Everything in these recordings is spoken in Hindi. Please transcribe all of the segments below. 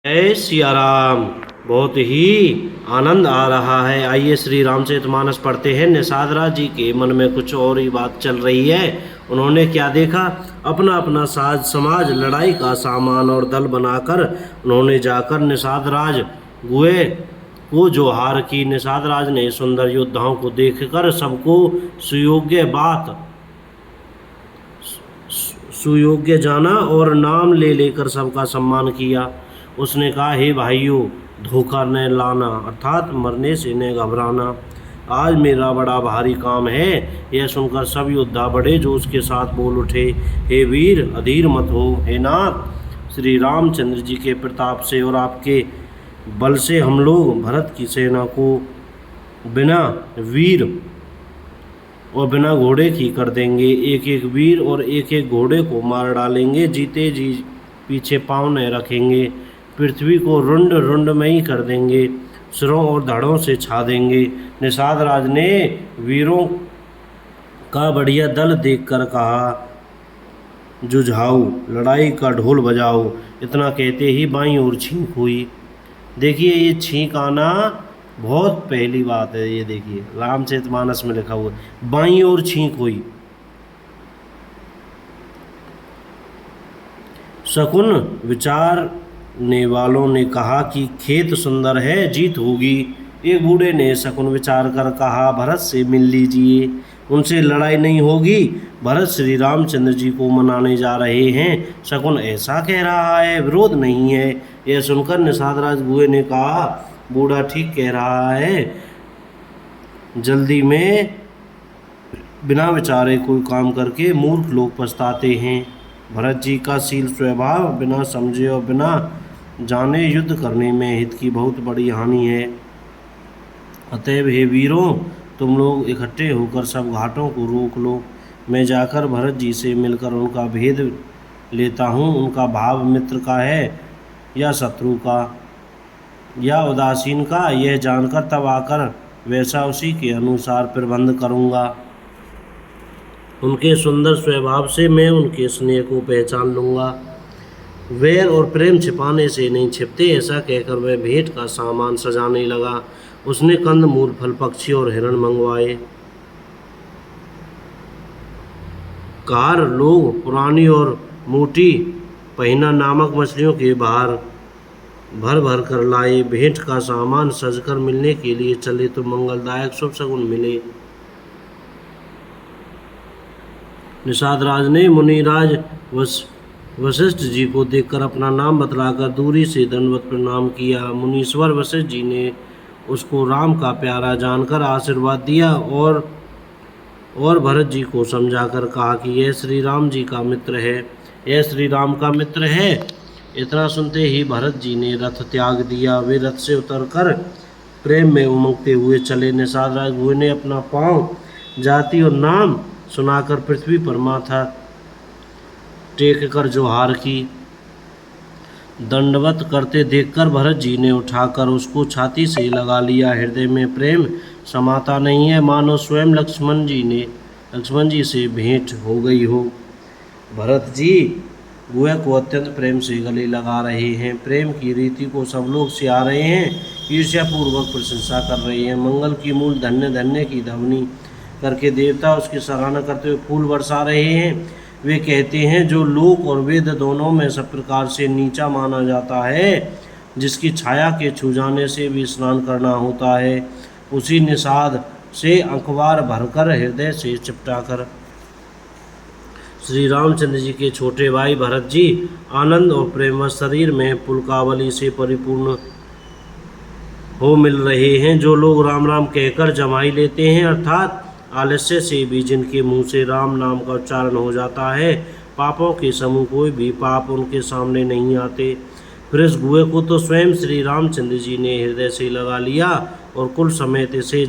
जय सिया राम। बहुत ही आनंद आ रहा है। आइए श्री रामचरितमानस पढ़ते हैं। निषाद राज जी के मन में कुछ और ही बात चल रही है। उन्होंने क्या देखा, अपना अपना साज समाज लड़ाई का सामान और दल बनाकर उन्होंने जाकर निषाद राज गुए को जोहार की। निषाद राज ने सुंदर योद्धाओं को देखकर सबको सुयोग्य बात सुयोग्य जाना और नाम ले लेकर सबका सम्मान किया। उसने कहा, हे भाइयों, धोखा न लाना अर्थात मरने से न घबराना। आज मेरा बड़ा भारी काम है। यह सुनकर सब योद्धा बड़े जोश के साथ बोल उठे, हे वीर, अधीर मत हो। हे नाथ, श्री रामचंद्र जी के प्रताप से और आपके बल से हम लोग भरत की सेना को बिना वीर और बिना घोड़े की कर देंगे। एक एक वीर और एक एक घोड़े को मार डालेंगे। जीते जी पीछे पाँव न रखेंगे। पृथ्वी को रुंड रुंडमयी कर देंगे। सिरों और धड़ों से छा देंगे। निषाद राज ने वीरों का बढ़िया दल देखकर कहा, जुझाओ, लड़ाई का ढोल बजाओ। इतना कहते ही बाईं ओर छींक हुई। देखिए, ये छींक आना बहुत पहली बात है। ये देखिए, रामचरितमानस में लिखा हुआ है, बाईं ओर छींक हुई। शकुन विचारने वालों ने कहा कि खेत सुंदर है, जीत होगी। एक बूढ़े ने शकुन विचार कर कहा, भरत से मिल लीजिए, उनसे लड़ाई नहीं होगी। भरत श्री रामचंद्र जी को मनाने जा रहे हैं। शकुन ऐसा कह रहा है, विरोध नहीं है। यह सुनकर निषाद राज गुहे ने कहा, बूढ़ा ठीक कह रहा है। जल्दी में बिना विचारे कोई काम करके मूर्ख लोग पछताते हैं। भरत जी का शील स्वभाव बिना समझे और बिना जाने युद्ध करने में हित की बहुत बड़ी हानि है। अतएव हे वीरों, तुम लोग इकट्ठे होकर सब घाटों को रोक लो। मैं जाकर भरत जी से मिलकर उनका भेद लेता हूँ। उनका भाव मित्र का है या शत्रु का या उदासीन का, यह जानकर तब आकर वैसा उसी के अनुसार प्रबंध करूँगा। उनके सुंदर स्वभाव से मैं उनके स्नेह को पहचान लूँगा। वैर और प्रेम छिपाने से नहीं छिपते। ऐसा कहकर वह भेंट का सामान सजाने लगा। उसने कंद मूल फल पक्षी और हिरण मंगवाए। कार लोग पुरानी और मोटी पहिना नामक मछलियों के बाहर भर भर कर लाए। भेंट का सामान सजकर मिलने के लिए चले तो मंगलदायक शुभ शगुन मिले। निषाद राज ने मुनिराज वशिष्ठ जी को देखकर अपना नाम बतलाकर दूरी से दंडवत प्रणाम किया। मुनीश्वर वशिष्ठ जी ने उसको राम का प्यारा जानकर आशीर्वाद दिया और भरत जी को समझाकर कहा कि यह श्री राम जी का मित्र है, यह श्री राम का मित्र है। इतना सुनते ही भरत जी ने रथ त्याग दिया। वे रथ से उतरकर प्रेम में उमंगते हुए चले। निषाद राज गुहे ने अपना पाँव, जाति और नाम सुनाकर पृथ्वी पर माथा टेक कर जोहार की। दंडवत करते देखकर भरत जी ने उठाकर उसको छाती से लगा लिया। हृदय में प्रेम समाता नहीं है, मानो स्वयं लक्ष्मण जी से भेंट हो गई हो। भरत जी गुहे को अत्यंत प्रेम से गले लगा रहे हैं। प्रेम की रीति को सब लोग सिया रहे हैं, ईर्ष्यापूर्वक प्रशंसा कर रहे हैं। मंगल की मूल धन्य धन्य की ध्वनि करके देवता उसकी सराहना करते हुए फूल बरसा रहे हैं। वे कहते हैं, जो लोक और वेद दोनों में सब प्रकार से नीचा माना जाता है, जिसकी छाया के छू जाने से भी स्नान करना होता है, उसी निषाद से अखबार भरकर हृदय से चिपटाकर श्री रामचंद्र जी के छोटे भाई भरत जी आनंद और प्रेम शरीर में पुलकावली से परिपूर्ण हो मिल रहे हैं। जो लोग राम राम कहकर जमाई लेते हैं, अर्थात आलस्य से भी जिनके मुंह से राम नाम का उच्चारण हो जाता है, पापों के समूह कोई भी पाप उनके सामने नहीं आते। फिर इस गुहे को तो स्वयं श्री रामचंद्र जी ने हृदय से लगा लिया और कुल समेत इसे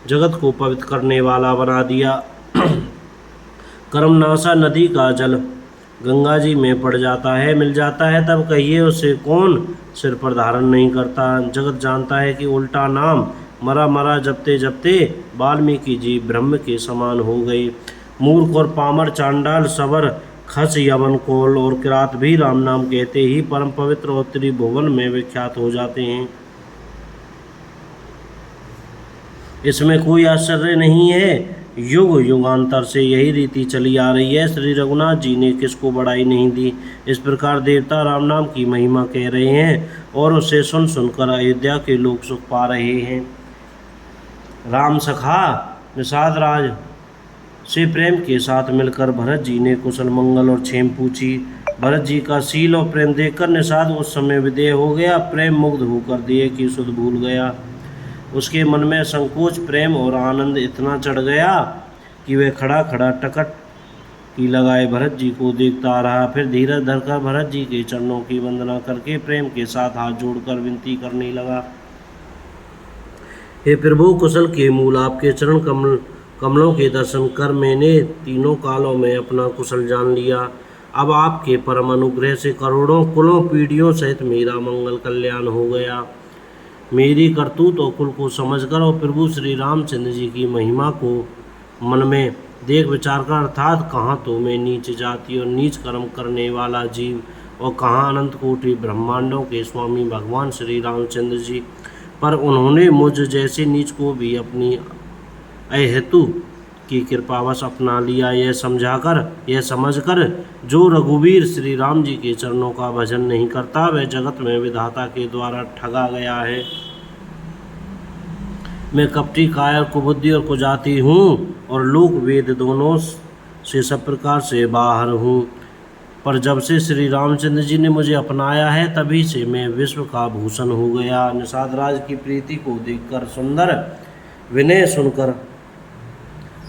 जगत को पवित्र करने वाला बना दिया। कर्मनाशा नदी का जल गंगा जी में पड़ जाता है, मिल जाता है, तब कहिए उसे कौन सिर पर धारण नहीं करता। जगत जानता है कि उल्टा नाम मरा मरा जपते जपते वाल्मीकि जी ब्रह्म के समान हो गए। मूर्ख और पामर चांडाल सबर खस, यवन, कौल और किरात भी राम नाम कहते ही परम पवित्र और त्रिभुवन में विख्यात हो जाते हैं। इसमें कोई आश्चर्य नहीं है, युग युगांतर से यही रीति चली आ रही है। श्री रघुनाथ जी ने किसको बढ़ाई नहीं दी। इस प्रकार देवता राम नाम की महिमा कह रहे हैं और उसे सुन सुनकर अयोध्या के लोग सुख पा रहे हैं। राम सखा निषाद राज से प्रेम के साथ मिलकर भरत जी ने कुशल मंगल और क्षेम पूछी। भरत जी का शील और प्रेम देखकर निषाद उस समय विदेह हो गया। प्रेम मुग्ध होकर देह की सुध भूल गया। उसके मन में संकोच, प्रेम और आनंद इतना चढ़ गया कि वह खड़ा खड़ा टकट की लगाए भरत जी को देखता रहा। फिर धीरज धरकर भरत जी के चरणों की वंदना करके प्रेम के साथ हाथ जोड़कर विनती करने लगा। हे प्रभु, कुशल के मूल आपके चरण कमलों के दर्शन कर मैंने तीनों कालों में अपना कुशल जान लिया। अब आपके परम अनुग्रह से करोड़ों कुलों पीढ़ियों सहित मेरा मंगल कल्याण हो गया। मेरी करतूत और कुल को समझकर और प्रभु श्री रामचंद्र जी की महिमा को मन में देख विचार कर, अर्थात कहाँ तो मैं नीच जाति और नीच कर्म करने वाला जीव और कहाँ अनंत कोटि ब्रह्मांडों के स्वामी भगवान श्री रामचंद्र जी, पर उन्होंने मुझ जैसे नीच को भी अपनी अहेतु की कृपावश अपना लिया। यह समझकर जो रघुवीर श्री राम जी के चरणों का भजन नहीं करता वह जगत में विधाता के द्वारा ठगा गया है। मैं कपटी, कायर, कुबुद्धि और कुजाति हूँ और लोक वेद दोनों से सब प्रकार से बाहर हूँ, पर जब से श्री रामचंद्र जी ने मुझे अपनाया है तभी से मैं विश्व का भूषण हो गया। निषाद राज की प्रीति को देखकर सुंदर विनय सुनकर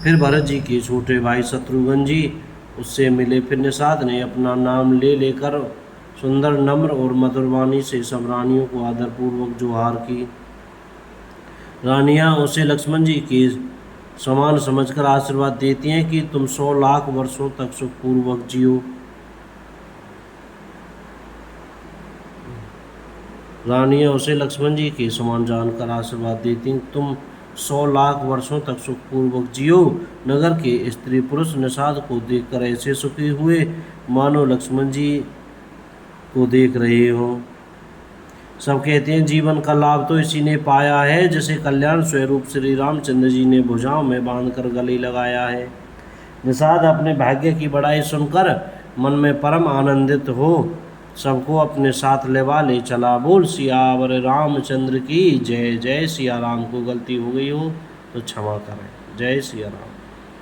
फिर भरत जी के छोटे भाई शत्रुघ्न जी उससे मिले। फिर निषाद ने अपना नाम लेकर सुंदर, नम्र और मधुर वाणी से सब रानियों को आदरपूर्वक जोहार की। रानियां उसे लक्ष्मण जी के समान समझकर आशीर्वाद देती हैं कि तुम 100 लाख वर्षों तक सुखपूर्वक जियो। रानियां उसे लक्ष्मण जी के समान जानकर आशीर्वाद देती हैं, तुम 100 लाख वर्षों तक सुखपूर्वक जियो। नगर के स्त्री पुरुष निषाद को देखकर ऐसे सुखी हुए मानो लक्ष्मण जी को देख रहे हो। सब कहते हैं जीवन का लाभ तो इसी ने पाया है जिसे कल्याण स्वरूप श्री रामचंद्र जी ने भुजाओं में बांधकर गले लगाया है। निषाद अपने भाग्य की बड़ाई सुनकर मन में परम आनंदित हो सबको अपने साथ ले चला। बोल सियावर रामचंद्र की जय। जय सिया राम। को गलती हो गई हो तो क्षमा करें। जय सिया राम।